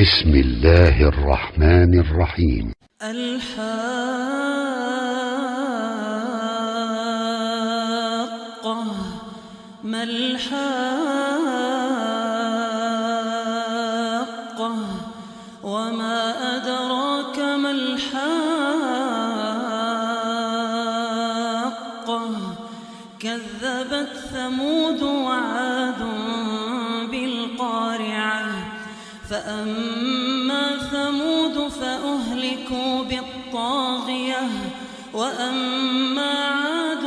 بسم الله الرحمن الرحيم. الحاقة ما الحاقة وما أدراك ما الحاقة كذبت ثمود وعاد بالقارعة فأما ثمود فأهلكوا بالطاغية وأما عاد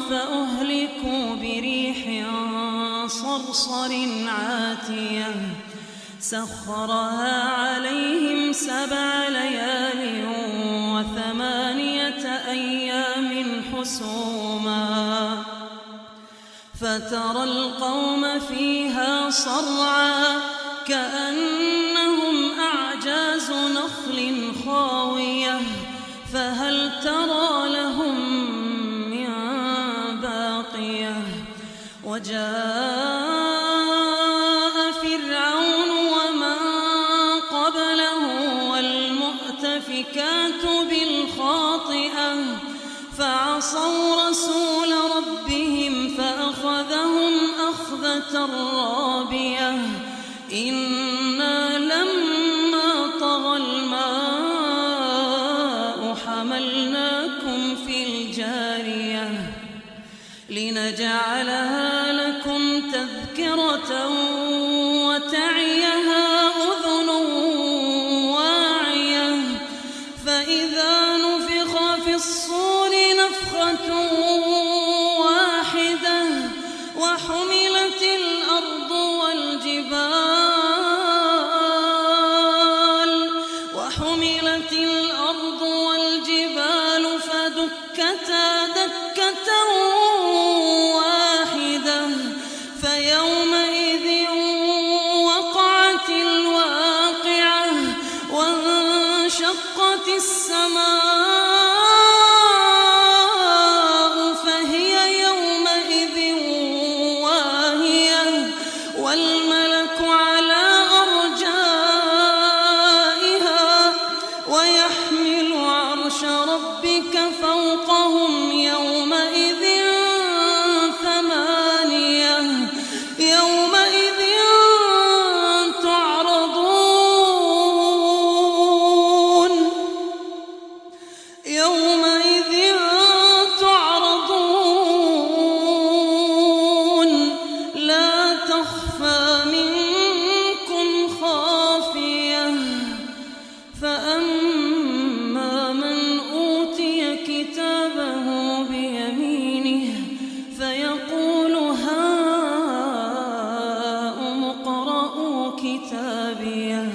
فأهلكوا بريح صرصر عاتية سخرها عليهم 7 ليال و8 أيام حسوما فترى القوم فيها صرعا كأنهم أعجاز نخل خاوية فهل ترى لهم من باقية وجاء فرعون ومن قبله والمؤتفكات بالخاطئة فعصوا رسول ربهم فأخذهم أخذة رابية إنا لما طغى الماء حملناكم في الجارية لنجعلها لكم تذكرة وتعيها أذن واعية فإذا نفخ في الصور نفخة واحدة وحملت الأرض والجبال فدكتا دكة واحدة فيومئذ وقعت الواقعة وانشقت السماء فهي يومئذ واهية والملك على أرجائها ويحمل عرش ربك فوقهم يومئذ 8 يومئذ تعرضون لا تخفى منكم خافية فأما من أوتي كتابه بيمينه فيقول هاؤم اقرءوا كتابيه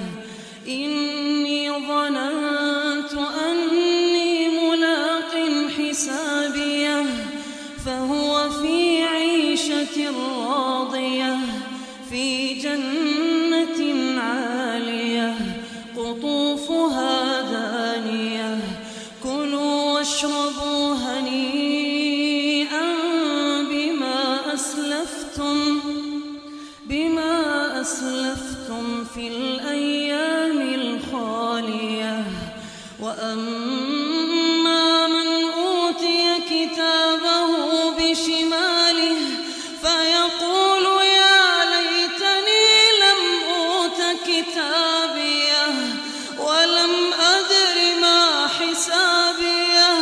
إني ظننت أني ملاق حسابيه فهو في عيشة راضية في جنة عالية قطوفها دانية كلوا واشربوا هنيئا بما أسلفتم في الأيام الخالية وأما من أوتي كتابه بشماله فيقول يا ليتني لم أوت كتابيه ولم أدر ما حسابيه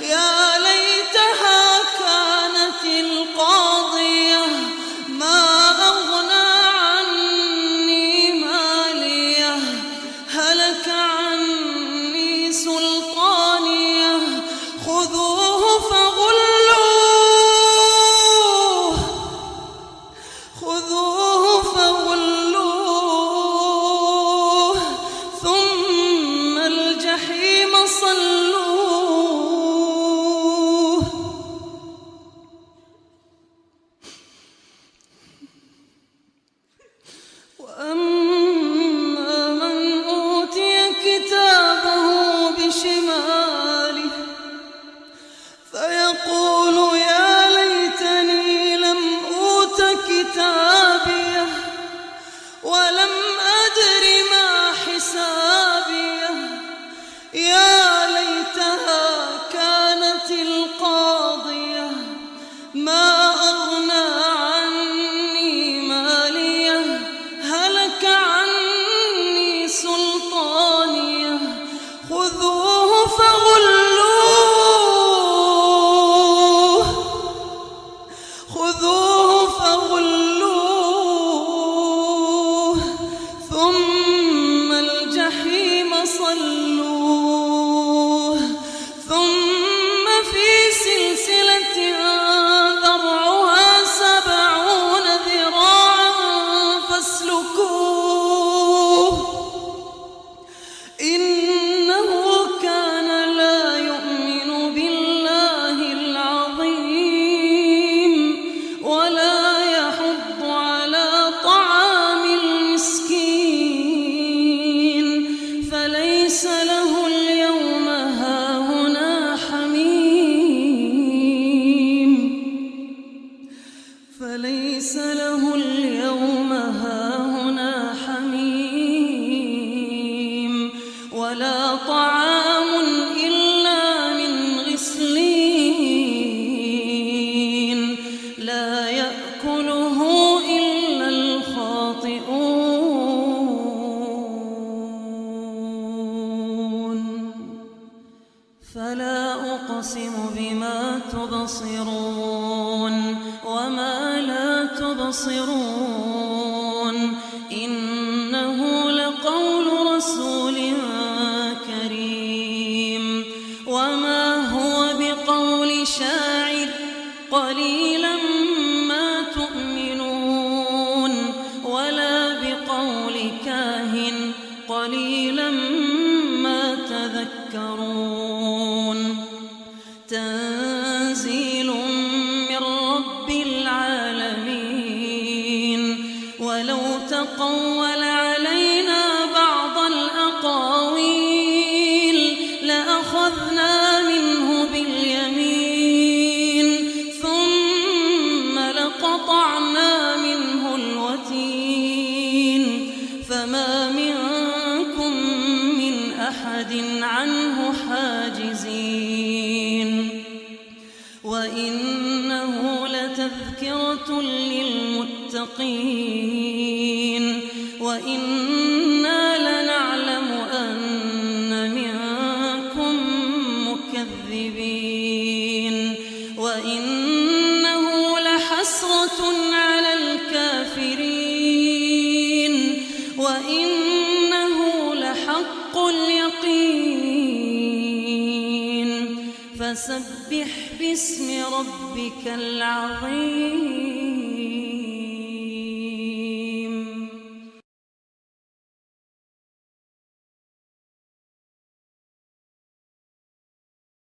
يا ليتها كانت القاضية ما أغنى عني ماليه هلك عني سلطانيه خذوه فغلوه ثم الجحيم صلوه وأما من أوتي كتابه بشماله فيقول يا ليتني لم أوت كتابيه ولم أدر حسابيه يا ليتها كانت القاضية ما أغنى عني ماليه هلك عني سلطانيه خذوه فغلوه ثم الجحيم صلوه ثم في سلسلة ذرعها 70 ذراعا فاسلكوه إنه كان لا يؤمن بالله العظيم ولا يحض على طعام المسكين فليس له اليوم هاهنا حميم ولا طعام إلا من غسلين لا يأكله إلا الخاطئون فلا أقسم بما تبصرون وما لا تبصرون إنه لقول رسول كريم وما هو بقول شاعر قليلا ما تؤمنون ولا بقول كاهن قليلا ما تذكرون تنزيل من رب العالمين ولو تقول علينا بعض الأقاويل لأخذنا منه باليمين ثم لقطعنا منه الوتين فما منكم من أحد عنه حاجزين وإنه لتذكرة للمتقين وإنا لنعلم أن منكم مكذبين وإنه لحسرة على الكافرين وإنه لحق اليقين فسبح باسم ربك العظيم